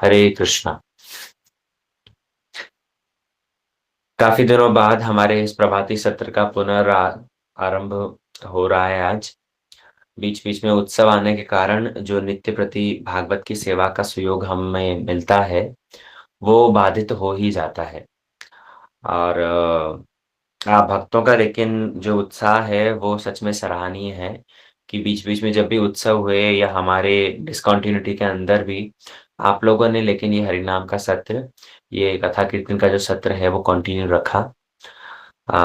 हरे कृष्णा। काफ़ी दिनों बाद हमारे इस प्रभाती सत्र का आरंभ हो रहा है आज। बीच-बीच में उत्सव आने के कारण जो नित्य प्रति भागवत की सेवा का सुयोग हमें मिलता है, वो बाधित हो ही जाता है। और भक्तों का लेकिन जो उत्साह है, वो सच में सराहनीय है कि बीच-बीच में जब भी उत्सव हुए या हमारे डिसकंटिन्यूटी के अंदर भी आप लोगों ने लेकिन ये हरिनाम का सत्र, ये कथा कीर्तन का जो सत्र है, वो कंटिन्यू रखा। अ,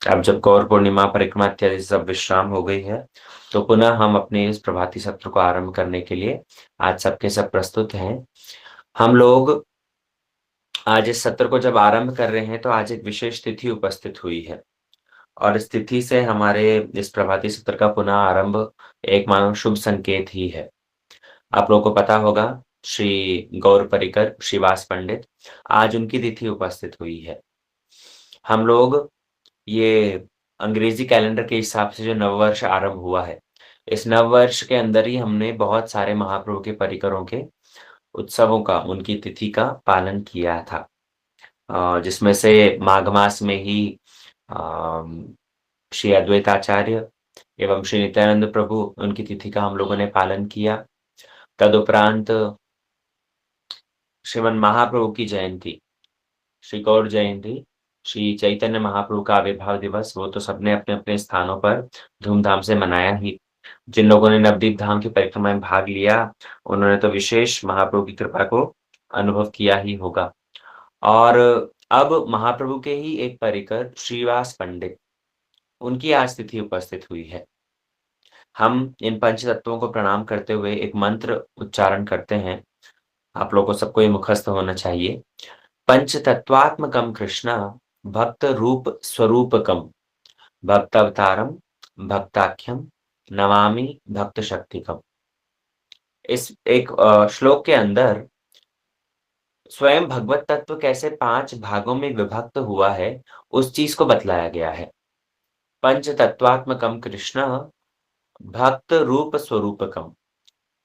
अब जब गौर पूर्णिमा, परिक्रमा इत्यादि सब विश्राम हो गई है, तो पुनः हम अपने इस प्रभाती सत्र को आरंभ करने के लिए आज सब के सब प्रस्तुत हैं। हम लोग आज इस सत्र को जब आरंभ कर रहे हैं, तो आज एक विशेष तिथि उपस्थित हुई है और इस तिथि से हमारे इस प्रभाती सत्र का पुनः आरंभ एक मानो शुभ संकेत ही है। आप लोगों को पता होगा, श्री गौर परिकर, श्रीवास पंडित, आज उनकी तिथि उपस्थित हुई है। हम लोग ये अंग्रेजी कैलेंडर के हिसाब से जो नववर्ष आरंभ हुआ है, इस नववर्ष के अंदर ही हमने बहुत सारे महाप्रभु के परिकरों के उत्सवों का, उनकी तिथि का पालन किया था। जिसमें से माघ मास में ही अ, श्री अद्वैताचार्य एवं श्री नित्यानंद प्रभु उनकी तिथि का हम लोगों ने पालन किया। तदुपरांत श्रीमन महाप्रभु की जयंती, श्री गौर जयंती, श्री चैतन्य महाप्रभु का आविर्भाव दिवस, वो तो सबने अपने-अपने स्थानों पर धूमधाम से मनाया ही। जिन लोगों ने नवदीप धाम की परिक्रमा में भाग लिया, उन्होंने तो विशेष महाप्रभु की कृपा को अनुभव किया ही होगा। और अब महाप्रभु के ही एक परिकर श्रीवास पंडित, उनकी आज तिथि उपस्थित हुई है। हम इन पंच तत्वों को प्रणाम करते हुए एक मंत्र उच्चारण करते हैं। आप लोगों को सबको ये मुखस्त होना चाहिए। पंचतत्वात्मकं कृष्ण भक्त रूप स्वरूपकं भक्तावतारम भक्ताख्यम नमामि भक्त शक्तिकम। इस एक श्लोक के अंदर स्वयं भगवत तत्व कैसे 5 भागों में विभक्त हुआ है, उस चीज़ को बतलाया गया है। पंचतत्वात्मकं कृष्ण भक्त रूप स्वरूपकम।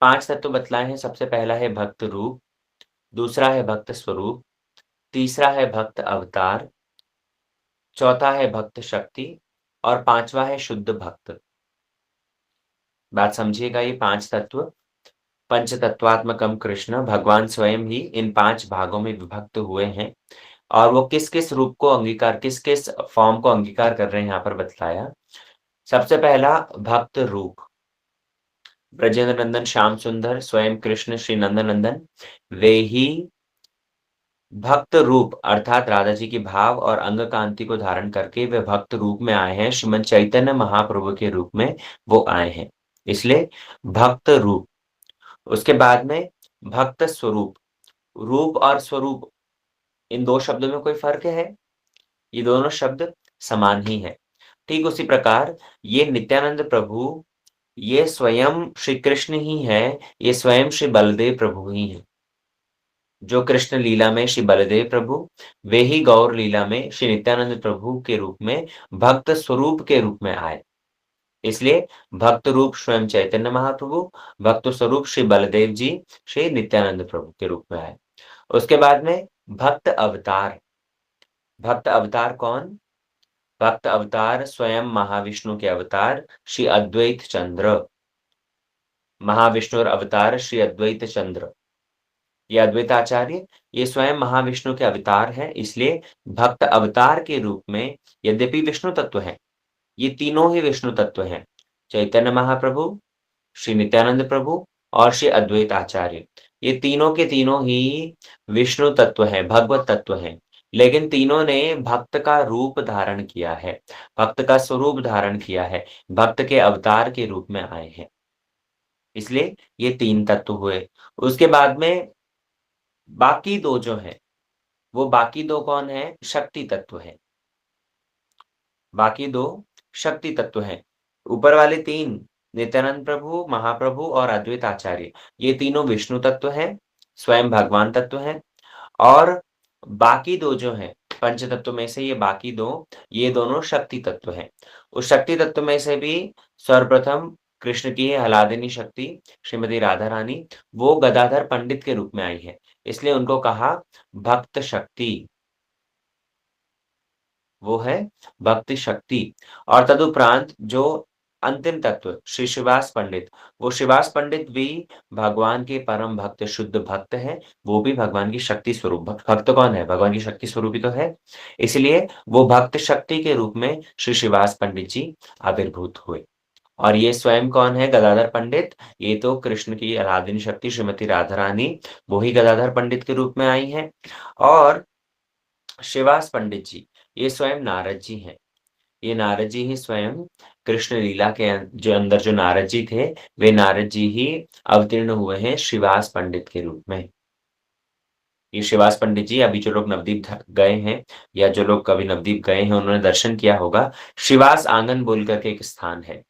5 तत्व बतलाए हैं। सबसे पहला है भक्त रूप, दूसरा है भक्त स्वरूप, तीसरा है भक्त अवतार, चौथा है भक्त शक्ति और 5वां है शुद्ध भक्त। बात समझिएगा, ये 5 तत्व पंचतत्वात्मकम कृष्ण, भगवान स्वयं ही इन 5 भागों में विभक्त हुए हैं और वो किस-किस रूप को अंगीकार, किस-किस फ़ॉर्म को अंगीकार कर रहे हैं, यहाँ पर बतलाया। सबसे पहला भक्त रूप, ब्रजेंद्र नंदन श्याम सुंदर स्वयं कृष्ण श्री नंदनंदन, वे ही भक्त रूप अर्थात राधा जी की भाव और अंग कांति को धारण करके वे भक्त रूप में आए हैं। श्रीमन चैतन्य महाप्रभु के रूप में वो आए हैं, इसलिए भक्त रूप। उसके बाद में भक्त स्वरूप, रूप और स्वरूप, इन 2 शब्दों में कोई फ़र्क है? ये दोनों शब्द समान ही हैं। ठीक उसी प्रकार ये नित्यानंद प्रभु, ये स्वयं श्री कृष्ण ही हैं, ये स्वयं श्री बलदेव प्रभु ही हैं। जो कृष्ण लीला में श्री बलदेव प्रभु, वे ही गौर लीला में श्री नित्यानंद प्रभु के रूप में भक्त स्वरूप के रूप में आए। इसलिए भक्त रूप स्वयं चैतन्य महाप्रभु, भक्त स्वरूप श्री बलदेव जी, श्री नित्यानंद प्रभु के रूप में आए। उसके बाद में भक्त अवतार। भक्त अवतार कौन? भक्त अवतार स्वयं महाविष्णु के अवतार श्री अद्वैत चंद्र। महाविष्णु और अवतार श्री अद्वैत चंद्र। ये अद्वैताचार्य, ये स्वयं महाविष्णु के अवतार हैं, इसलिए भक्त अवतार के रूप में यद्यपि विष्णु तत्व हैं, ये तीनों ही विष्णु तत्व हैं। चैतन्य महाप्रभु, श्री नित्यानंद प्रभु और श्री अद्वैत आचार्य, ये तीनों के तीनों ही विष्णु तत्व हैं, भगवत तत्व हैं। लेकिन तीनों ने भक्त का रूप धारण किया है, भक्त का स्वरूप धारण किया है, भक्त के अवतार के रूप में आए हैं। इसलिए ये 3 तत्व हुए। उसके बाद में बाकी 2 जो हैं, वो बाकी 2 कौन हैं? शक्ति तत्व हैं। बाकी 2 शक्ति तत्व हैं। ऊपर वाले 3 नित्यानंद प्रभु, महाप्रभु और अद्वैत आचार्य, ये तीनों विष्णु तत्व हैं, स्वयं भगवान तत्व हैं और बाकी 2 जो हैं, पंच तत्व में से ये बाकी 2, ये दोनों शक्ति तत्व हैं। उस शक्ति तत्व में से भी सर्वप्रथम कृष्ण की आह्लादिनी शक्ति श्रीमती राधा रानी, वो गदाधर पंडित के रूप में आई है। इसलिए उनको कहा भक्त शक्ति, वो है भक्ति शक्ति। और तदुपरांत जो अंतिम तत्व श्री श्रीवास पंडित, वो श्रीवास पंडित भी भगवान के परम भक्त, शुद्ध भक्त हैं, वो भी भगवान की शक्ति स्वरूप भक्त कौन है? भगवान की शक्ति स्वरूप ही तो है। इसलिए वो भक्त शक्ति के रूप में श्री श्रीवास पंडित जी आविर्भूत हुए। और ये स्वयं कौन है? गदाधर पंडित। ये तो कृष्ण की आराधनी शक्ति श्रीमती राधा रानी, वो ही गदाधर पंडित के रूप में आई हैं। और श्रीवास पंडित जी, ये स्वयं नारद जी हैं। ये नारद जी ही स्वयं कृष्ण लीला के जो अंदर जो नारद जी थे, वे नारद जी ही अवतीर्ण हुए हैं श्रीवास पंडित के रूप में। ये श्रीवास पंडित जी, अभी जो लोग नवदीप गए हैं या जो लोग कभी नवदीप गए हैं, उन्होंने दर्शन किया होगा। श्रीवास आंगन बोल करके एक स्थान है।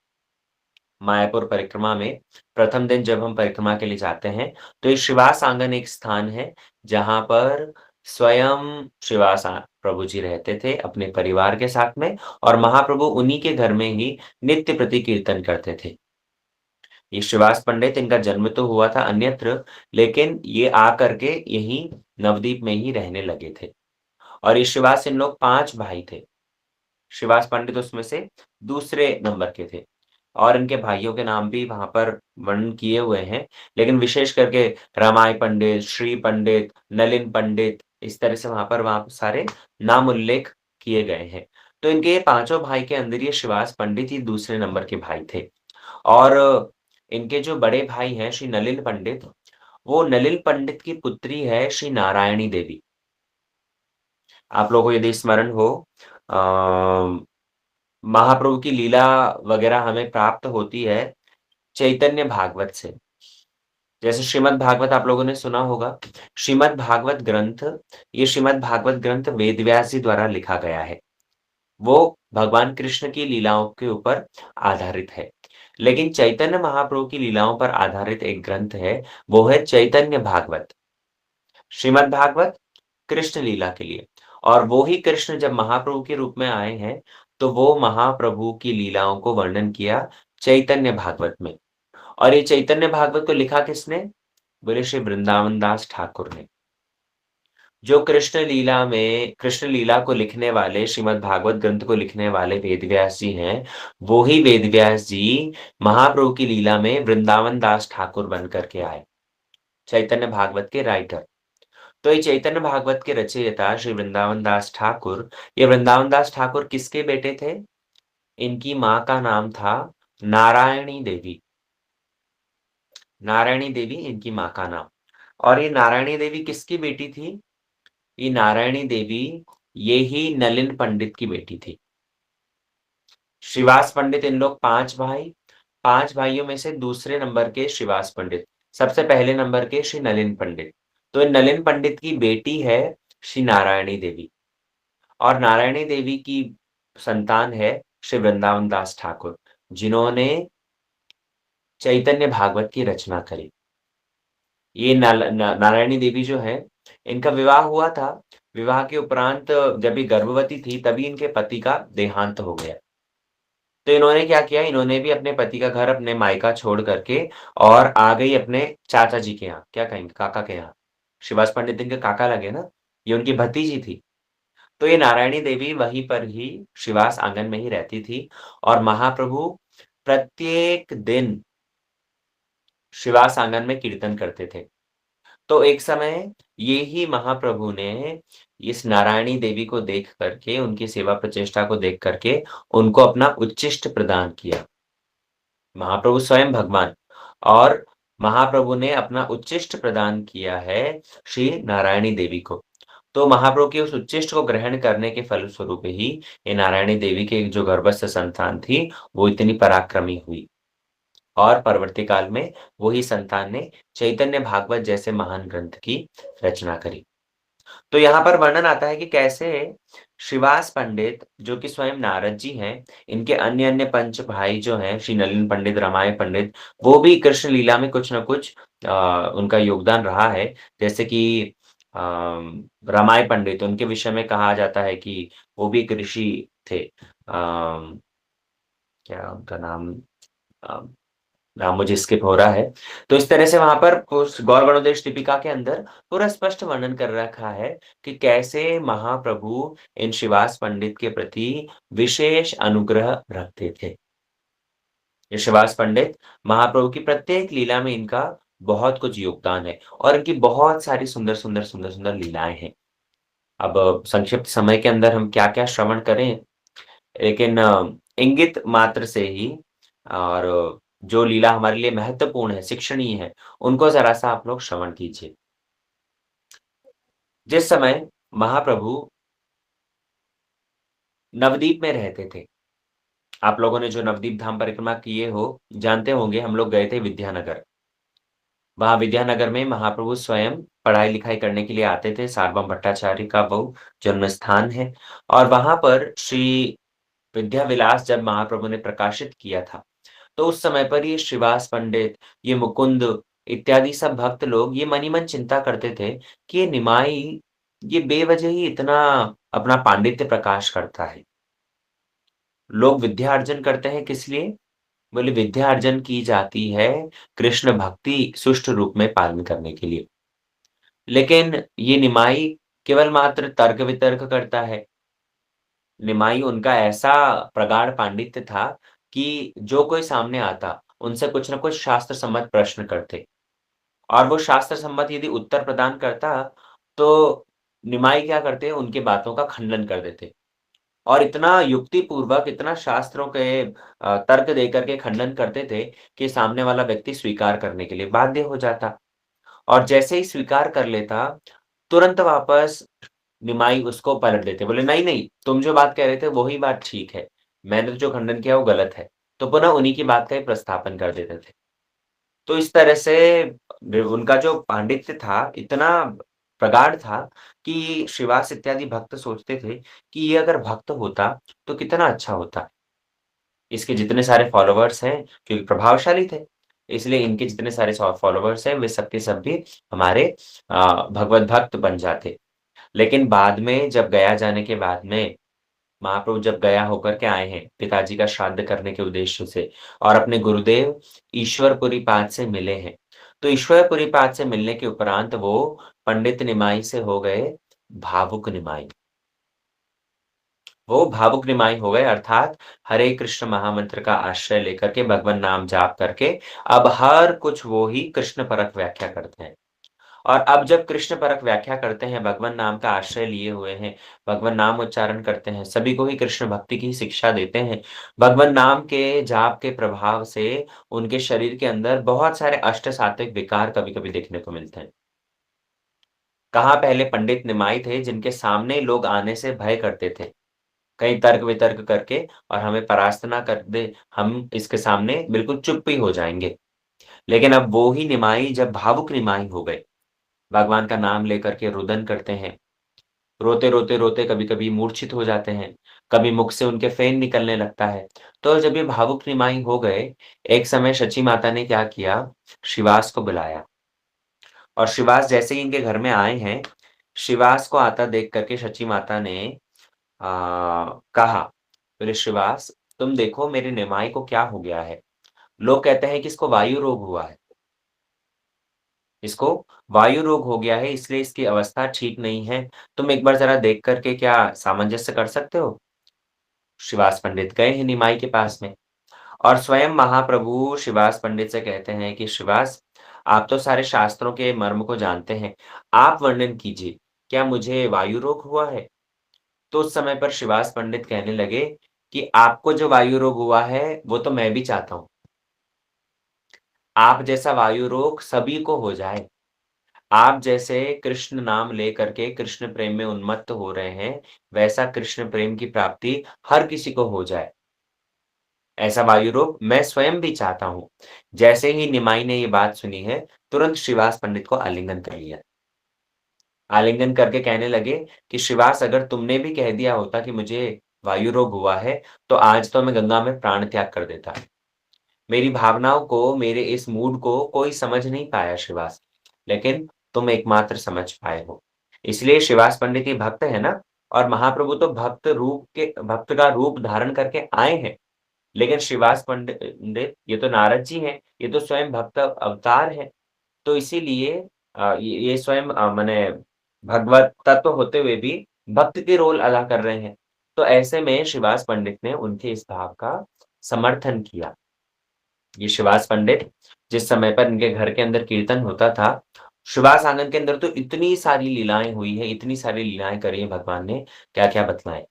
मायापुर परिक्रमा में प्रथम दिन जब हम परिक्रमा के लिए जाते हैं, तो ये श्रीवास आंगन एक स्थान है, जहाँ पर स्वयं श्रीवास प्रभु जी रहते थे अपने परिवार के साथ में, और महाप्रभु उन्हीं के घर में ही नित्य प्रति कीर्तन करते थे। ये श्रीवास पंडित, इनका जन्म तो हुआ था अन्यत्र, लेकिन ये आकर के यहीं नवदीप में ही रहने लगे थे। और ये श्रीवास, इन लोग 5 भाई थे। श्रीवास पंडित उसमें से दूसरे नंबर के थे। और इनके भाइयों के नाम भी वहाँ पर वर्णन किए हुए हैं, लेकिन विशेष करके रमाई पंडित, श्री पंडित, नलिन पंडित, इस तरह से वहाँ पर सारे नाम उल्लेख किए गए हैं। तो इनके ये पाँचों भाई के अंदर ये श्रीवास पंडित ही दूसरे नंबर के भाई थे। और इनके जो बड़े भाई हैं श्री नलिन पंडित, वो नलिन पंडित की पुत्री है श्री नारायणी देवी। आप लोगों को यदि स्मरण हो, अ, महाप्रभु की लीला वगैरह हमें प्राप्त होती है चैतन्य भागवत से। जैसे श्रीमद् भागवत आप लोगों ने सुना होगा। श्रीमद् भागवत ग्रंथ, ये श्रीमद् भागवत ग्रंथ वेदव्यास जी द्वारा लिखा गया है। वो भगवान कृष्ण की लीलाओं के ऊपर आधारित है। लेकिन चैतन्य महाप्रभु की लीलाओं पर आधारित एक ग्रंथ है, वो है चैतन्य भागवत। श्रीमद् भागवत कृष्ण लीला के लिए, और वो ही कृष्ण जब महाप्रभु के रूप में आए हैं, तो वो महाप्रभु की लीलाओं को वर्णन किया चैतन्य भागवत में। और ये चैतन्य भागवत को लिखा किसने? बोले श्री वृंदावन दास ठाकुर ने। जो कृष्ण लीला को लिखने वाले, श्रीमद् भागवत ग्रंथ को लिखने वाले वेदव्यास जी हैं, वो ही वेदव्यास जी महाप्रभु की लीला में वृंदावन दास ठाकुर बन कर के आए। चैतन्य भागवत के राइटर। तो ये चैतन्य भागवत के रचयिता श्री वृंदावन दास ठाकुर, ये वृंदावन दास ठाकुर किसके बेटे थे? इनकी माँ का नाम था नारायणी देवी। नारायणी देवी इनकी माँ का नाम। और ये नारायणी देवी किसकी बेटी थी? ये नारायणी देवी, ये ही नलिन पंडित की बेटी थी। श्रीवास पंडित, इन लोग 5 भाई, 5 भाइयों में से दूसरे नंबर के श्रीवास पंडित, सबसे पहले नंबर के श्री नलिन पंडित। तो नलिन पंडित की बेटी है श्री नारायणी देवी, और नारायणी देवी की संतान है श्री वृंदावन दास ठाकुर, जिन्होंने चैतन्य भागवत की रचना करी। ये नारायणी देवी जो है, इनका विवाह हुआ था। विवाह के उपरांत जब ये गर्भवती थी, तभी इनके पति का देहांत हो गया। तो इन्होंने क्या किया, इन्होंने भी अपने पति का घर, अपने मायका छोड़ करके और आ गई अपने चाचा जी के यहाँ, क्या कहेंगे, काका के यहाँ। श्रीवास पंडित इनके काका लगे ना, ये उनकी भतीजी थी। तो ये नारायणी देवी वहीं पर ही श्रीवास आंगन में ही रहती थी, और महाप्रभु प्रत्येक दिन श्रीवास आंगन में कीर्तन करते थे। तो एक समय ये ही महाप्रभु ने इस नारायणी देवी को देख करके, उनकी सेवा प्रचेष्टा को देख करके उनको अपना उच्चिष्ट प्रदान किया। महाप्रभु स्वयं भगवान, और महाप्रभु ने अपना उच्चिष्ट प्रदान किया है श्री नारायणी देवी को। तो महाप्रभु के उस उच्चिष्ट को ग्रहण करने के फलस्वरूप ही ये नारायणी देवी के जो गर्भस्थ संतान थी, वो इतनी पराक्रमी हुई। और परवर्ती काल में वही संतान ने चैतन्य भागवत जैसे महान ग्रंथ की रचना करी। तो यहाँ पर वर्णन आता है कि कैसे श्रीवास पंडित, जो कि स्वयं नारद जी हैं, इनके अन्य-अन्य पंच भाई जो हैं, श्री नलिन पंडित, रमाई पंडित, वो भी कृष्ण लीला में कुछ न कुछ उनका योगदान रहा है। जैसे कि अ, रमाई पंडित, उनके विषय में कहा जाता है कि वो भी एक ऋषि थे। क्या उनका नाम? अ मुझे स्किप हो रहा है। तो इस तरह से वहाँ पर उस गौर गणोदेश दीपिका के अंदर पूरा स्पष्ट वर्णन कर रखा है कि कैसे महाप्रभु इन शिवास पंडित के प्रति विशेष अनुग्रह रखते थे। ये शिवास पंडित महाप्रभु की प्रत्येक लीला में इनका बहुत कुछ योगदान है और इनकी बहुत सारी सुंदर-सुंदर लीलाएँ हैं। अब संक्षिप्त समय के अंदर हम क्या-क्या श्रवण करें, लेकिन इंगित मात्र से ही और जो लीला हमारे लिए महत्वपूर्ण है, शिक्षणीय है, उनको ज़रा-सा आप लोग श्रवण कीजिए। जिस समय महाप्रभु नवद्वीप में रहते थे, आप लोगों ने जो नवद्वीप धाम परिक्रमा किए हो, जानते होंगे हम लोग गए थे विद्यानगर। वहाँ विद्यानगर में महाप्रभु स्वयं पढ़ाई-लिखाई करने के लिए आते थे, सार्वभौम भट्टाचार्य का वो जन्म स्थान है और वहाँ पर श्री विद्याविलास जब महाप्रभु ने प्रकाशित किया था, तो उस समय पर ये श्रीवास पंडित, ये मुकुंद इत्यादि सब भक्त लोग ये मन ही मन चिंता करते थे कि ये निमाई, ये बेवजह ही इतना अपना पांडित्य प्रकाश करता है। लोग विद्या अर्जन करते हैं किस लिए? बोले विद्या अर्जन की जाती है कृष्ण भक्ति सुष्ठ रूप में पालन करने के लिए। लेकिन ये निमाई केवल मात्र तर्क-वितर्क करता है। निमाई उनका ऐसा प्रगाढ़ पांडित्य था कि जो कोई सामने आता, उनसे कुछ न कुछ शास्त्र सम्मत प्रश्न करते और वो शास्त्र सम्मत यदि उत्तर प्रदान करता, तो निमाई क्या करते, उनकी बातों का खंडन कर देते और इतना युक्तिपूर्वक, इतना शास्त्रों के तर्क देकर के खंडन करते थे कि सामने वाला व्यक्ति स्वीकार करने के लिए बाध्य हो जाता और जैसे ही स्वीकार कर लेता, तुरंत वापस निमाई उसको पलट देते, बोले नहीं, नहीं, तुम जो बात कह रहे थे वही बात ठीक है। मैंने तो जो खंडन किया वो गलत है। तो पुनः उन्हीं की बात का ही प्रस्थापन कर देते थे। तो इस तरह से उनका जो पांडित्य था, इतना प्रगाढ़ था कि श्रीवास इत्यादि भक्त सोचते थे कि ये अगर भक्त होता, तो कितना अच्छा होता। इसके जितने सारे फॉलोवर्स हैं, क्योंकि प्रभावशाली थे, इसलिए इनके जितने सारे फॉलोवर्स हैं, वे सब के सब भी हमारे भगवत भक्त बन जाते। लेकिन बाद में जब गया जाने के बाद में महाप्रभु जब गया होकर के आए हैं, पिताजी का श्राद्ध करने के उद्देश्य से और अपने गुरुदेव ईश्वरपुरी पाद से मिले हैं। तो ईश्वरपुरी पाद से मिलने के उपरांत वो पंडित निमाई से हो गए भावुक निमाई। वो भावुक निमाई हो गए अर्थात हरे कृष्ण महामंत्र का आश्रय लेकर के भगवन नाम जाप करके अब हर कुछ वो ही कृष्ण परक व्याख्या करते हैं। और अब जब कृष्ण परक व्याख्या करते हैं, भगवन नाम का आश्रय लिए हुए हैं, भगवन नाम उच्चारण करते हैं, सभी को ही कृष्ण भक्ति की शिक्षा देते हैं। भगवन नाम के जाप के प्रभाव से उनके शरीर के अंदर बहुत सारे अष्ट सात्विक विकार कभी-कभी देखने को मिलते हैं। कहाँ पहले पंडित निमाई थे जिनके सामने लोग आने से भय करते थे, कहीं तर्क-वितर्क करके और हमें परास्त ना कर दे, हम इसके सामने बिल्कुल चुप ही हो जाएँगे। लेकिन अब वो ही निमाई जब भावुक निमाई हो गए, भगवान का नाम लेकर के रुदन करते हैं, रोते-रोते कभी-कभी मूर्छित हो जाते हैं, कभी मुख से उनके फेन निकलने लगता है। तो जब ये भावुक निमाई हो गए, एक समय शची माता ने क्या किया, शिवास को बुलाया और शिवास जैसे ही इनके घर में आए हैं, शिवास को आता देख कर के शची माता ने कहा, बोले शिवास तुम देखो मेरे निमाई को क्या हो गया है? लोग कहते हैं कि इसको वायु रोग हुआ है। इसको वायु रोग हो गया है इसलिए इसकी अवस्था ठीक नहीं है। तुम एक बार ज़रा देख कर के क्या सामंजस्य कर सकते हो? शिवास पंडित गए हैं निमाई के पास में और स्वयं महाप्रभु शिवास पंडित से कहते हैं कि शिवास, आप तो सारे शास्त्रों के मर्म को जानते हैं। आप वर्णन कीजिए, क्या मुझे वायु रोग हुआ है? तो उस समय पर शिवास पंडित कहने लगे कि आपको जो वायु रोग हुआ है, वो तो मैं भी चाहता हूँ। आप जैसा वायु रोग सभी को हो जाए। आप जैसे कृष्ण नाम लेकर के कृष्ण प्रेम में उन्मत्त हो रहे हैं, वैसा कृष्ण प्रेम की प्राप्ति हर किसी को हो जाए। ऐसा वायु रोग मैं स्वयं भी चाहता हूँ। जैसे ही निमाई ने ये बात सुनी है, तुरंत श्रीवास पंडित को आलिंगन कर लिया। आलिंगन करके कहने लगे कि श्रीवास अगर तुमने भी कह दिया होता कि मुझे वायु रोग हुआ है, तो आज तो मैं गंगा में प्राण त्याग कर देता। मेरी भावनाओं को, मेरे इस मूड को कोई समझ नहीं पाया शिवास, लेकिन तुम एकमात्र समझ पाए हो। इसलिए शिवास पंडित ही भक्त है ना और महाप्रभु तो भक्त का रूप धारण करके आए हैं। लेकिन श्रीवास पंडित ये तो नारद जी हैं, ये तो स्वयं भक्त अवतार हैं। तो इसीलिए ये स्वयं माने भगवत तत्व होते हुए भी भक्त के रोल अदा कर रहे हैं। तो ऐसे में श्रीवास पंडित ने उनके इस भाव का समर्थन किया। ये श्रीवास पंडित जिस समय पर इनके घर के अंदर कीर्तन होता था, श्रीवास आंगन के अंदर तो इतनी सारी लीलाएँ हुई हैं, इतनी सारी लीलाएँ करी हैं भगवान ने, क्या-क्या बतलाएँ।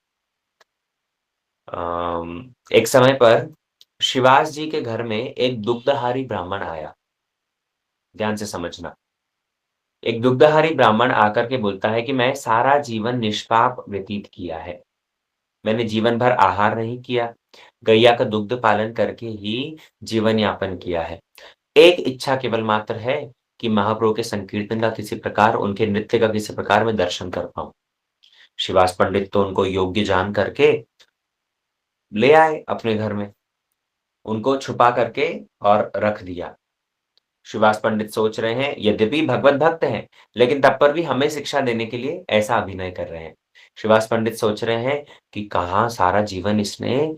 एक समय पर श्रीवास जी के घर में एक दुग्धहारी ब्राह्मण आया, ध्यान से समझना। एक दुग्धहारी ब्राह्मण आकर के बोलता है कि मैं सारा जीवन निष्पाप व्यतीत किया है। मैंने जीवन भर आहार नहीं किया, गैया का दुग्ध पालन करके ही जीवन यापन किया है। एक इच्छा केवल मात्र है कि महाप्रभु के संकीर्तन का किसी प्रकार, उनके नृत्य का किसी प्रकार मैं दर्शन कर पाऊँ। श्रीवास पंडित तो उनको योग्य जान करके ले आए अपने घर में, उनको छुपा करके और रख दिया। श्रीवास पंडित सोच रहे हैं, यद्यपि भगवत भक्त हैं, लेकिन तब पर भी हमें शिक्षा देने के लिए ऐसा अभिनय कर रहे हैं। श्रीवास पंडित सोच रहे हैं कि कहाँ सारा जीवन इसने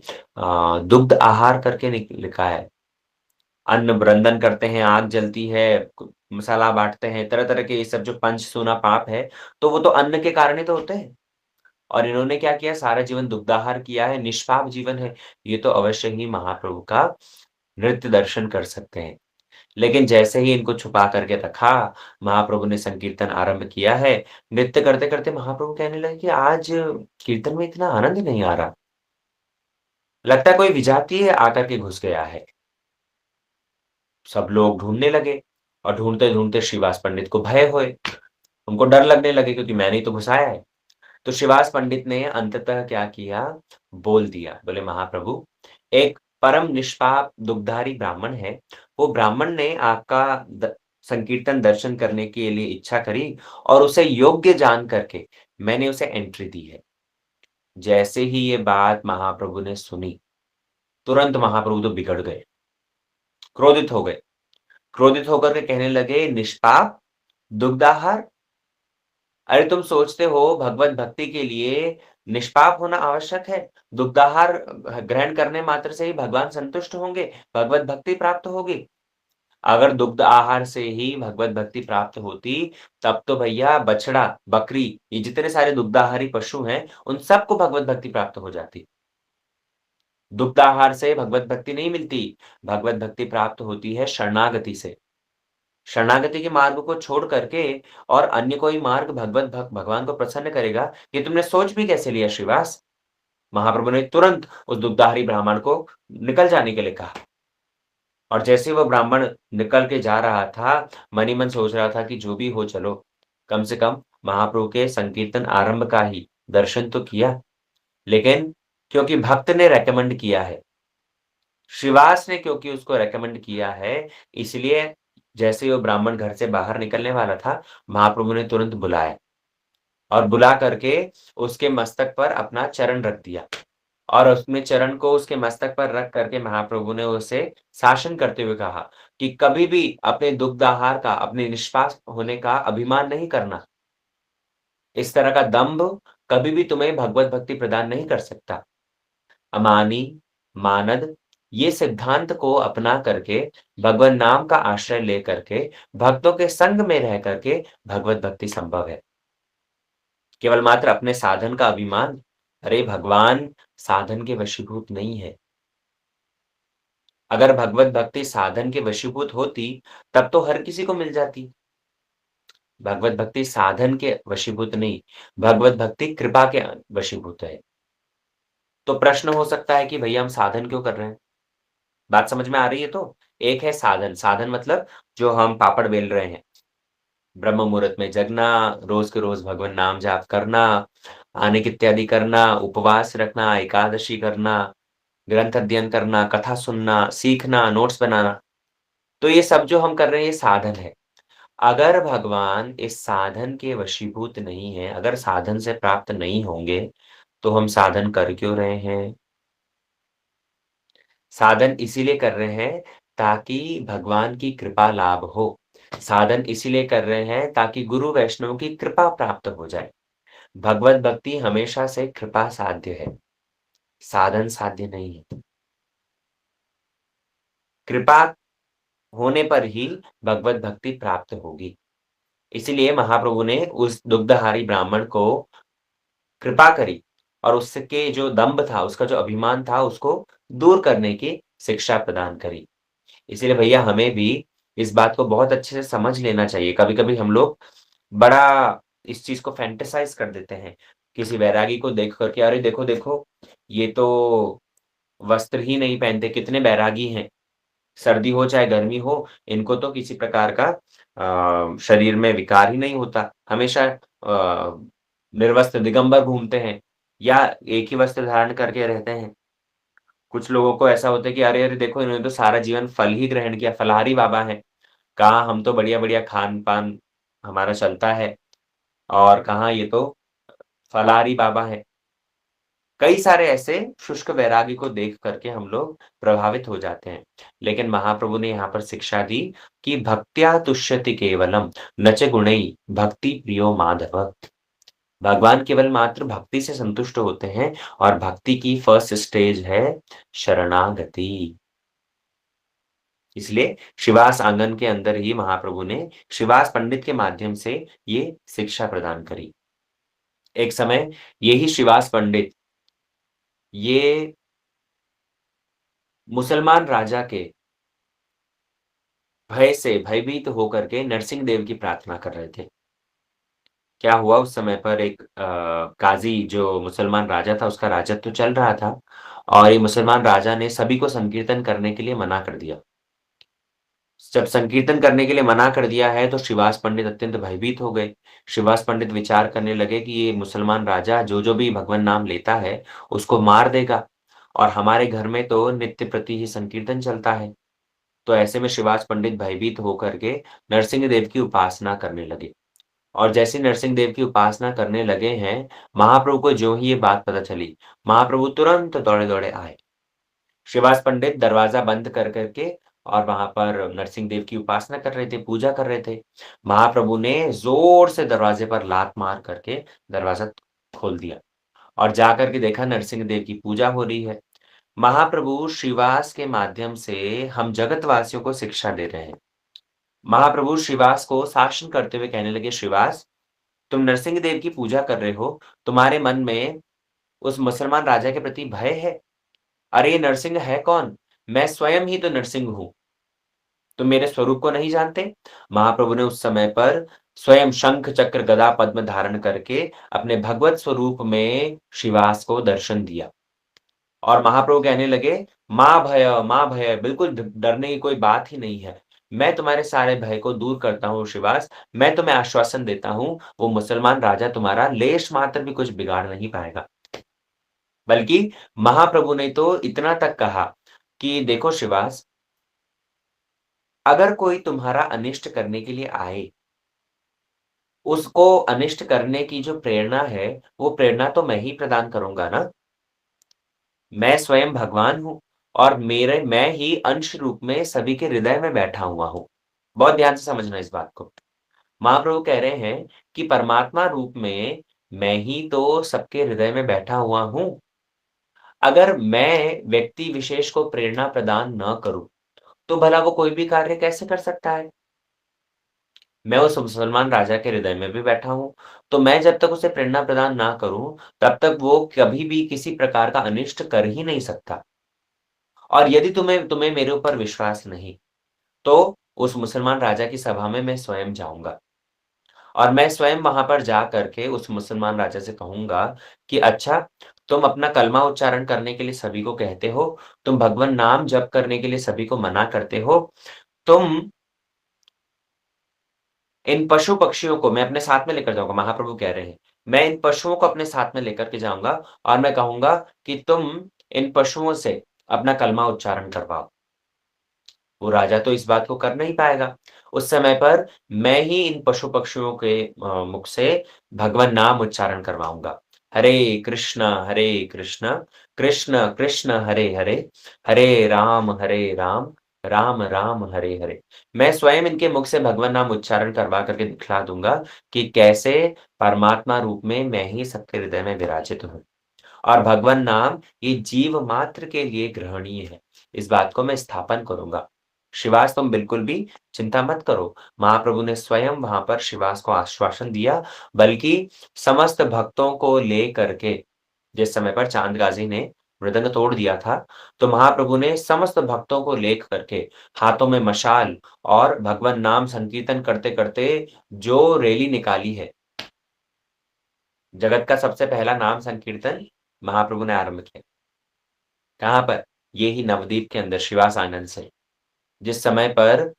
दुग्ध आहार करके लिखा है। अन्न वृंदन करते हैं, आग जलती है, मसाला बाँटते हैं, तरह-तरह के ये सब जो पंचसूना पाप है, तो वो तो अन्न के कारण ही तो होते हैं। और इन्होंने क्या किया, सारा जीवन दुग्धाहार किया है, निष्पाप जीवन है। ये तो अवश्य ही महाप्रभु का नृत्य दर्शन कर सकते हैं। लेकिन जैसे ही इनको छुपा करके रखा, महाप्रभु ने संकीर्तन आरंभ किया है। नृत्य करते-करते महाप्रभु कहने लगे कि आज कीर्तन में इतना आनंद नहीं आ रहा। लगता है कोई विजातीय आकर के घुस गया है। सब लोग ढूँढने लगे और ढूँढते-ढूँढते श्रीवास पंडित को भय होए। उनको डर लगने लगे क्योंकि मैंने ही तो घुसाया है। तो श्रीवास पंडित ने अंततः क्या किया, बोल दिया। बोले महाप्रभु, एक परम निष्पाप दुग्धारी ब्राह्मण है। वो ब्राह्मण ने आपका संकीर्तन दर्शन करने के लिए इच्छा करी और उसे योग्य जान करके मैंने उसे एंट्री दी है। जैसे ही ये बात महाप्रभु ने सुनी, तुरंत महाप्रभु तो बिगड़ गए, क्रोधित हो गए। क्रोधित होकर के कहने लगे, निष्पाप, दुग्धाहार, अरे तुम सोचते हो भगवत भक्ति के लिए निष्पाप होना आवश्यक है? दुग्धाहार ग्रहण करने मात्र से ही भगवान संतुष्ट होंगे, भगवत भक्ति प्राप्त होगी। अगर दुग्ध आहार से ही भगवत भक्ति प्राप्त होती, तब तो भैया बछड़ा, बकरी, ये जितने सारे दुग्धाहारी पशु हैं, उन सबको भगवत भक्ति प्राप्त हो जाती। दुग्ध आहार से भगवत भक्ति नहीं मिलती, भगवत भक्ति प्राप्त होती है शरणागति से। शरणागति के मार्ग को छोड़ करके और अन्य कोई मार्ग भगवान को प्रसन्न करेगा, ये तुमने सोच भी कैसे लिया श्रीवास? महाप्रभु ने तुरंत उस दुग्धाहारी ब्राह्मण को निकल जाने के लिए कहा और जैसे ही वो ब्राह्मण निकल के जा रहा था, मन ही मन सोच रहा था कि जो भी हो चलो, कम से कम महाप्रभु के संकीर्तन आरंभ का ही दर्शन तो किया। लेकिन क्योंकि भक्त ने रिकमेंड किया है, श्रीवास ने क्योंकि उसको रिकमेंड किया है, इसलिए जैसे ही वो ब्राह्मण घर से बाहर निकलने वाला था, महाप्रभु ने तुरंत बुलाया और बुला करके उसके मस्तक पर अपना चरण रख दिया और उसमें चरण को उसके मस्तक पर रख करके महाप्रभु ने उसे शासन करते हुए कहा कि कभी भी अपने दुग्धाहार का, अपने निष्पाप होने का अभिमान नहीं करना। इस तरह का दंभ कभी भी तुम्हें भगवत भक्ति प्रदान नहीं कर सकता। अमानी, मानद, ये सिद्धांत को अपना करके भगवन नाम का आश्रय ले करके भक्तों के संग में रह करके भगवत भक्ति संभव है। केवल मात्र अपने साधन का अभिमान, अरे भगवान साधन के वशीभूत नहीं है। अगर भगवत भक्ति साधन के वशीभूत होती, तब तो हर किसी को मिल जाती। भगवत भक्ति साधन के वशीभूत नहीं, भगवत भक्ति कृपा के वशीभूत है। तो प्रश्न हो सकता है कि भैया हम साधन क्यों कर रहे हैं? बात समझ में आ रही है तो? एक है साधन, साधन मतलब जो हम पापड़ बेल रहे हैं। ब्रह्म मुहूर्त में जगना, रोज़ के रोज़ भगवन नाम जाप करना, आनेक इत्यादि करना, उपवास रखना, एकादशी करना, ग्रंथ अध्ययन करना, कथा सुनना, सीखना, नोट्स बनाना। तो ये सब जो हम कर रहे हैं ये साधन है। अगर भगवान इस साधन के वशीभूत नहीं हैं, अगर साधन से प्राप्त नहीं होंगे, तो हम साधन कर क्यों रहे हैं? साधन इसीलिए कर रहे हैं ताकि भगवान की कृपा लाभ हो। साधन इसीलिए कर रहे हैं ताकि गुरु वैष्णव की कृपा प्राप्त हो जाए। भगवत भक्ति हमेशा से कृपा साध्य है, साधन साध्य नहीं है। कृपा होने पर ही भगवत भक्ति प्राप्त होगी। इसीलिए महाप्रभु ने उस दुग्धहारी ब्राह्मण को कृपा करी और उसके जो दंभ था, उसका जो अभिमान था, उसको दूर करने की शिक्षा प्रदान करी। इसीलिए भैया हमें भी इस बात को बहुत अच्छे से समझ लेना चाहिए। कभी-कभी हम लोग बड़ा इस चीज़ को फैंटेसाइज़ कर देते हैं। किसी वैरागी को देख कर के अरे देखो, देखो ये तो वस्त्र ही नहीं पहनते, कितने बैरागी हैं। सर्दी हो चाहे गर्मी हो, इनको तो किसी प्रकार का शरीर में विकार ही नहीं होता। हमेशा निर्वस्त्र दिगंबर घूमते हैं या एक ही वस्त्र धारण करके रहते हैं। कुछ लोगों को ऐसा होता है कि अरे, अरे देखो इन्होंने तो सारा जीवन फल ही ग्रहण किया, फलाहारी बाबा हैं। कहाँ हम तो बढ़िया-बढ़िया खान-पान हमारा चलता है और कहाँ ये तो फलाहारी बाबा हैं। कई सारे ऐसे शुष्क वैरागी को देख कर के हम लोग प्रभावित हो जाते हैं। लेकिन महाप्रभु ने यहाँ पर शिक्षा दी कि भक्त्या तुष्यति केवलम न च गुणैः भक्ति प्रियो माधव। भगवान केवल मात्र भक्ति से संतुष्ट होते हैं और भक्ति की फर्स्ट स्टेज है शरणागति। इसलिए शिवास आंगन के अंदर ही महाप्रभु ने शिवास पंडित के माध्यम से ये शिक्षा प्रदान करी। एक समय यही शिवास पंडित ये मुसलमान राजा के भय से भयभीत होकर के नरसिंह देव की प्रार्थना कर रहे थे। क्या हुआ उस समय पर एक काज़ी जो मुसलमान राजा था उसका राजत्व चल रहा था और ये मुसलमान राजा ने सभी को संकीर्तन करने के लिए मना कर दिया। जब संकीर्तन करने के लिए मना कर दिया है तो श्रीवास पंडित अत्यंत भयभीत हो गए। श्रीवास पंडित विचार करने लगे कि ये मुसलमान राजा जो-जो भी भगवान नाम लेता है उसको मार देगा और हमारे घर में तो नित्य प्रति ही संकीर्तन चलता है। तो ऐसे में श्रीवास पंडित भयभीत होकर के नरसिंह देव की उपासना करने लगे और जैसे नरसिंह देव की उपासना करने लगे हैं, महाप्रभु को ज्यों ही ये बात पता चली, महाप्रभु तुरंत दौड़े-दौड़े आए। श्रीवास पंडित दरवाज़ा बंद कर के और वहाँ पर नरसिंह देव की उपासना कर रहे थे, पूजा कर रहे थे। महाप्रभु ने ज़ोर से दरवाज़े पर लात मार करके दरवाज़ा खोल दिया और जाकर के देखा नरसिंह देव की पूजा हो रही है। महाप्रभु श्रीवास के माध्यम से हम जगतवासियों को शिक्षा दे रहे हैं। महाप्रभु श्रीवास को शासन करते हुए कहने लगे, "श्रीवास, तुम नरसिंह देव की पूजा कर रहे हो, तुम्हारे मन में उस मुसलमान राजा के प्रति भय है। अरे! ये नरसिंह है कौन? मैं स्वयं ही तो नरसिंह हूँ। तुम मेरे स्वरूप को नहीं जानते?" महाप्रभु ने उस समय पर स्वयं शंख, चक्र, गदा, पद्म धारण करके अपने भगवत स्वरूप में श्रीवास को दर्शन दिया। और महाप्रभु कहने लगे, माँ भय, बिल्कुल डरने की कोई बात ही नहीं है। मैं तुम्हारे सारे भय को दूर करता हूँ श्रीवास, मैं तुम्हें आश्वासन देता हूँ, वो मुसलमान राजा तुम्हारा लेश मात्र भी कुछ बिगाड़ नहीं पाएगा। बल्कि महाप्रभु ने तो इतना तक कहा कि देखो श्रीवास, अगर कोई तुम्हारा अनिष्ट करने के लिए आए, उसको अनिष्ट करने की जो प्रेरणा है, वो प्रेरणा तो मैं ही प्रदान करूँगा ना। मैं स्वयं भगवान हूँ और मेरे मैं ही अंश रूप में सभी के हृदय में बैठा हुआ हूँ। बहुत ध्यान से समझना इस बात को। महाप्रभु कह रहे हैं कि परमात्मा रूप में मैं ही तो सबके हृदय में बैठा हुआ हूँ। अगर मैं व्यक्ति विशेष को प्रेरणा प्रदान न करूँ, तो भला वो कोई भी कार्य कैसे कर सकता है? मैं उस मुसलमान राजा के हृदय में भी बैठा हूँ, तो मैं जब तक उसे प्रेरणा प्रदान ना करूँ, तब तक वो कभी भी किसी प्रकार का अनिष्ट कर ही नहीं सकता। और यदि तुम्हें तुम्हें मेरे ऊपर विश्वास नहीं, तो उस मुसलमान राजा की सभा में मैं स्वयं जाऊँगा और मैं स्वयं वहाँ पर जा कर के उस मुसलमान राजा से कहूँगा कि अच्छा, तुम अपना कलमा उच्चारण करने के लिए सभी को कहते हो, तुम भगवन नाम जप करने के लिए सभी को मना करते हो, तुम इन पशु-पक्षियों को मैं अपने साथ में लेकर जाऊँगा, महाप्रभु कह रहे हैं। मैं इन पशुओं को अपने साथ में लेकर के जाऊँगा और मैं कहूँगा कि तुम इन पशुओं से अपना कलमा उच्चारण करवाओ। वो राजा तो इस बात को कर नहीं पाएगा। उस समय पर मैं ही इन पशु-पक्षियों के मुख से भगवन नाम उच्चारण करवाऊँगा। हरे कृष्ण, कृष्ण कृष्ण हरे हरे, हरे राम, राम राम हरे हरे। मैं स्वयं इनके मुख से भगवन नाम उच्चारण करवा करके दिखला दूँगा कि कैसे परमात्मा रूप में मैं ही सबके हृदय में विराजित हूँ। और भगवन नाम ये जीव मात्र के लिए ग्रहणीय है। इस बात को मैं स्थापन करूँगा। शिवास तुम बिल्कुल भी चिंता मत करो। महाप्रभु ने स्वयं वहाँ पर शिवास को आश्वासन दिया, बल्कि समस्त भक्तों को लेकर के जिस समय पर चाँद गाज़ी ने मृदंग तोड़ दिया था, तो महाप्रभु ने समस्त भक्तों को लेकर के हाथों में मशाल और भगवन नाम संकीर्तन करते-करते जो रैली निकाली है, जगत का सबसे पहला नाम संकीर्तन महाप्रभु ने आरंभ किया। कहाँ पर? ये ही नवद्वीप के अंदर शिवास आनंद से। जिस समय पर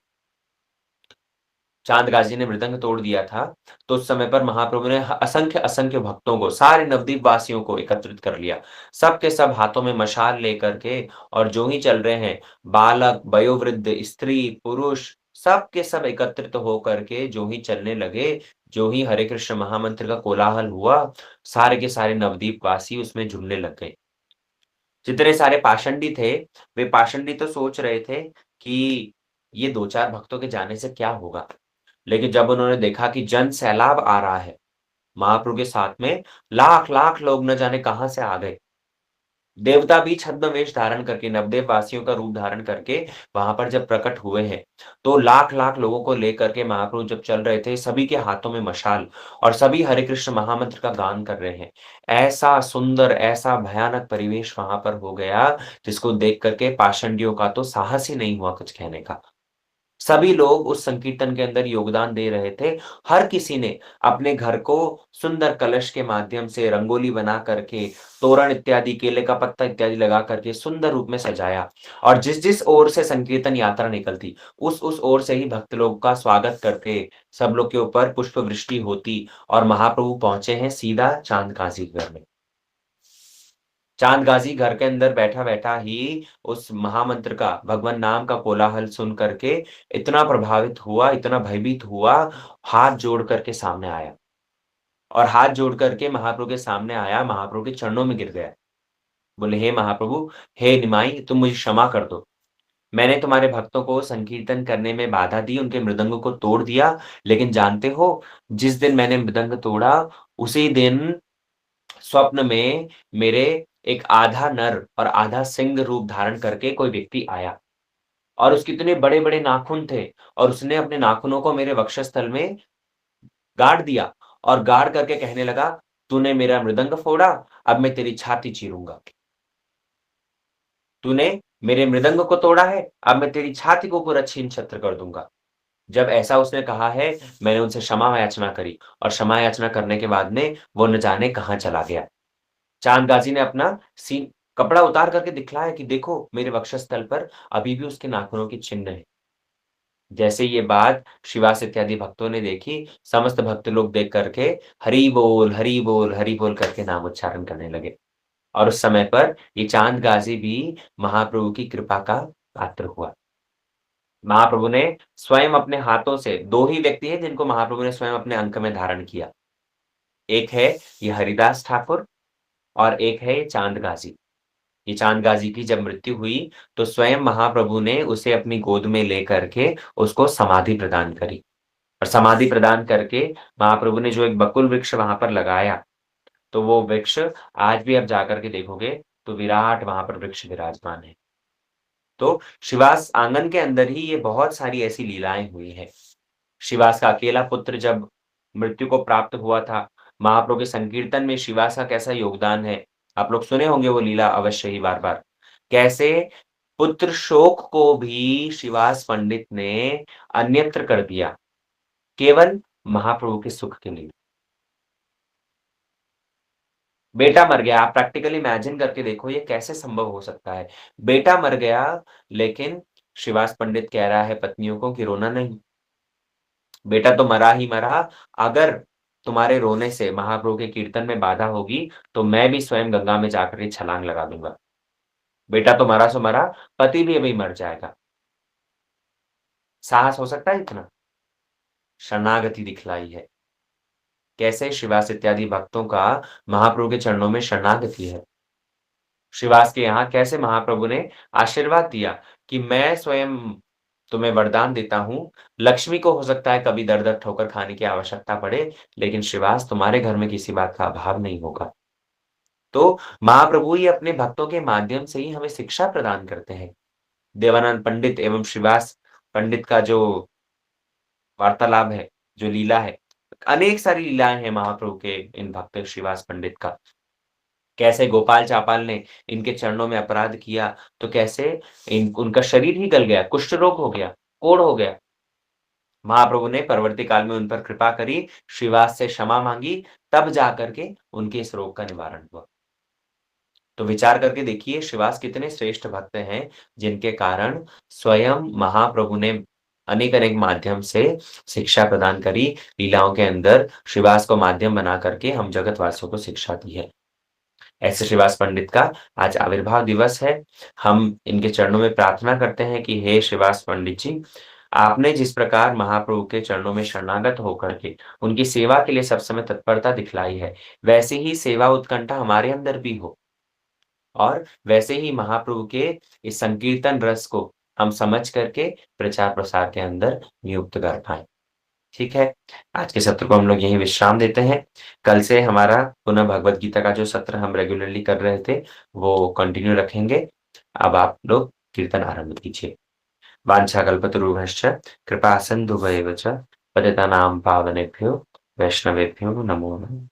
चाँद गाज़ी ने मृदंग तोड़ दिया था, तो उस समय पर महाप्रभु ने असंख्य-असंख्य भक्तों को, सारे नवद्वीप वासियों को एकत्रित कर लिया। सब के सब हाथों में मशाल लेकर के और जो ही चल रहे हैं, बालक, वयोवृद्ध, स्त्री, पुरुष, सब के सब एकत्रित होकर के जो ही चलने लगे, जो ही हरे कृष्ण महामंत्र का कोलाहल हुआ, सारे के सारे नवद्वीप वासी उसमें झूमने लग गए। जितने सारे पाषंडी थे, वे पाषंडी तो सोच रहे थे कि ये 2-4 भक्तों के जाने से क्या होगा? लेकिन जब उन्होंने देखा कि जन सैलाब आ रहा है, महाप्रभु के साथ में लाख-लाख लोग न जाने कहाँ से आ गए। देवता भी छद्म वेश धारण करके, नवद्वीप वासियों का रूप धारण करके वहाँ पर जब प्रकट हुए हैं, तो लाख-लाख लोगों को लेकर के महाप्रभु जब चल रहे थे, सभी के हाथों में मशाल और सभी हरे कृष्ण महामंत्र का गान कर रहे हैं। ऐसा सुंदर, ऐसा भयानक परिवेश वहाँ पर हो गया, जिसको देख कर के पाषंडियों का तो साहस ही नहीं हुआ कुछ कहने का। सभी लोग उस संकीर्तन के अंदर योगदान दे रहे थे। हर किसी ने अपने घर को सुंदर कलश के माध्यम से रंगोली बना करके, तोरण इत्यादि, केले का पत्ता इत्यादि लगा करके सुंदर रूप में सजाया और जिस-जिस ओर से संकीर्तन यात्रा निकलती, उस ओर से ही भक्त लोग का स्वागत करते, सब लोग के ऊपर पुष्प वृष्टि होती और महाप्रभु पहुँचे हैं सीधा चाँद काजी के घर में। चाँद गाज़ी घर के अंदर बैठा-बैठा ही उस महामंत्र का, भगवन नाम का कोलाहल सुन करके इतना प्रभावित हुआ, इतना भयभीत हुआ, हाथ जोड़ कर के सामने आया और हाथ जोड़ कर के महाप्रभु के सामने आया, महाप्रभु के चरणों में गिर गया। बोले, "हे महाप्रभु, हे निमाई, तुम मुझे क्षमा कर दो। मैंने तुम्हारे भक्तों को संकीर्तन करने में बाधा दी, उनके मृदंग को तोड़ दिया, लेकिन जानते हो, जिस दिन मैंने मृदंग तोड़ा, उसी दिन स्वप्न में मेरे एक आधा नर और आधा सिंह रूप धारण करके कोई व्यक्ति आया और उसके इतने बड़े-बड़े नाखून थे और उसने अपने नाखूनों को मेरे वक्षस्थल में गाड़ दिया और गाड़ करके कहने लगा, "तूने मेरा मृदंग फोड़ा, अब मैं तेरी छाती चीरूँगा। तूने मेरे मृदंग को तोड़ा है, अब मैं तेरी छाती को पूरा छीन-छत्र कर दूँगा।" जब ऐसा उसने कहा है, मैंने उनसे क्षमा याचना करी और क्षमा याचना करने के बाद में वो न जाने कहाँ चला गया। चाँद गाज़ी ने अपना कपड़ा उतार करके दिखलाया कि देखो मेरे वक्षस्थल पर अभी भी उसके नाखूनों के चिन्ह हैं। जैसे ये बात शिवास इत्यादि भक्तों ने देखी, समस्त भक्त लोग देख करके हरि बोल, हरि बोल, हरि बोल करके नाम उच्चारण करने लगे। और उस समय पर ये चाँद गाज़ी भी महाप्रभु की कृपा का पात्र हुआ। महाप्रभु ने स्वयं अपने हाथों से 2 ही व्यक्ति हैं जिनको महाप्रभु ने स्वयं अपने अंक में धारण किया। एक है ये हरिदास ठाकुर और एक है ये चाँद गाज़ी। ये चाँद गाज़ी की जब मृत्यु हुई, तो स्वयं महाप्रभु ने उसे अपनी गोद में लेकर के उसको समाधि प्रदान करी और समाधि प्रदान करके महाप्रभु ने जो एक बकुल वृक्ष वहाँ पर लगाया, तो वो वृक्ष आज भी आप जाकर के देखोगे, तो विराट वहाँ पर वृक्ष विराजमान है। तो शिवास आंगन के अंदर ही ये बहुत सारी ऐसी लीलाएँ हुई हैं। शिवास का अकेला पुत्र जब मृत्यु को प्राप्त हुआ था, महाप्रभु के संकीर्तन में शिवास का कैसा योगदान है, आप लोग सुने होंगे वो लीला अवश्य ही बार-बार। कैसे पुत्र शोक को भी शिवास पंडित ने अन्यत्र कर दिया, केवल महाप्रभु के सुख के लिए। बेटा मर गया, आप प्रैक्टिकली इमेजिन करके देखो ये कैसे संभव हो सकता है। बेटा मर गया, लेकिन शिवास पंडित कह रहा है पत्नियों को कि रोना नहीं। बेटा तो मरा ही मरा, अगर तुम्हारे रोने से महाप्रभु के कीर्तन में बाधा होगी, तो मैं भी स्वयं गंगा में जाकर के छलांग लगा दूँगा। बेटा तो मरा सो मरा, पति भी अभी मर जाएगा। साहस हो सकता है इतना? शरणागति दिखलाई है। कैसे शिवास इत्यादि भक्तों का महाप्रभु के चरणों में शरणागति है। श्रीवास के यहाँ कैसे महाप्रभु ने आशीर्वाद दिया कि मैं स्वयं तुम्हें वरदान देता हूँ, लक्ष्मी को हो सकता है कभी दर-दर ठोकर खाने की आवश्यकता पड़े, लेकिन श्रीवास तुम्हारे घर में किसी बात का अभाव नहीं होगा। तो महाप्रभु ही अपने भक्तों के माध्यम से ही हमें शिक्षा प्रदान करते हैं। देवानंद पंडित एवं श्रीवास पंडित का जो वार्तालाप है, जो लीला है, अनेक सारी लीलाएँ हैं महाप्रभु के इन भक्त श्रीवास पंडित का। कैसे गोपाल चापाल ने इनके चरणों में अपराध किया, तो कैसे इन उनका शरीर ही गल गया, कुष्ठ रोग हो गया, कोढ़ हो गया। महाप्रभु ने परवर्ती काल में उन पर कृपा करी, श्रीवास से क्षमा माँगी, तब जाकर के उनके इस रोग का निवारण हुआ। तो विचार करके देखिए श्रीवास कितने श्रेष्ठ भक्त हैं, जिनके कारण स्वयं महाप्रभु ने अनेक-अनेक माध्यम से शिक्षा प्रदान करी, लीलाओं के अंदर श्रीवास को माध्यम बना करके हम जगतवासियों को शिक्षा दी है। ऐसे श्रीवास पंडित का आज आविर्भाव दिवस है। हम इनके चरणों में प्रार्थना करते हैं कि हे श्रीवास पंडित जी, आपने जिस प्रकार महाप्रभु के चरणों में शरणागत होकर के उनकी सेवा के लिए सब समय तत्परता दिखलाई है, वैसे ही सेवा उत्कंठा हमारे अंदर भी हो और वैसे ही महाप्रभु के इस संकीर्तन रस को हम समझ करके प्रचार-प्रसार के अंदर नियुक्त कर पाएँ। ठीक है? आज के सत्र को हम लोग यहीं विश्राम देते हैं। कल से हमारा पुनः भगवद गीता का जो सत्र हम रेगुलरली कर रहे थे, वो कंटिन्यू रखेंगे। अब आप लोग कीर्तन आरंभ कीजिए। वाञ्छाकल्पतरुभ्यश्च कृपासिन्धुभ्येव च पतितानां पावनेभ्यो वैष्णवेभ्यो नमो नमः।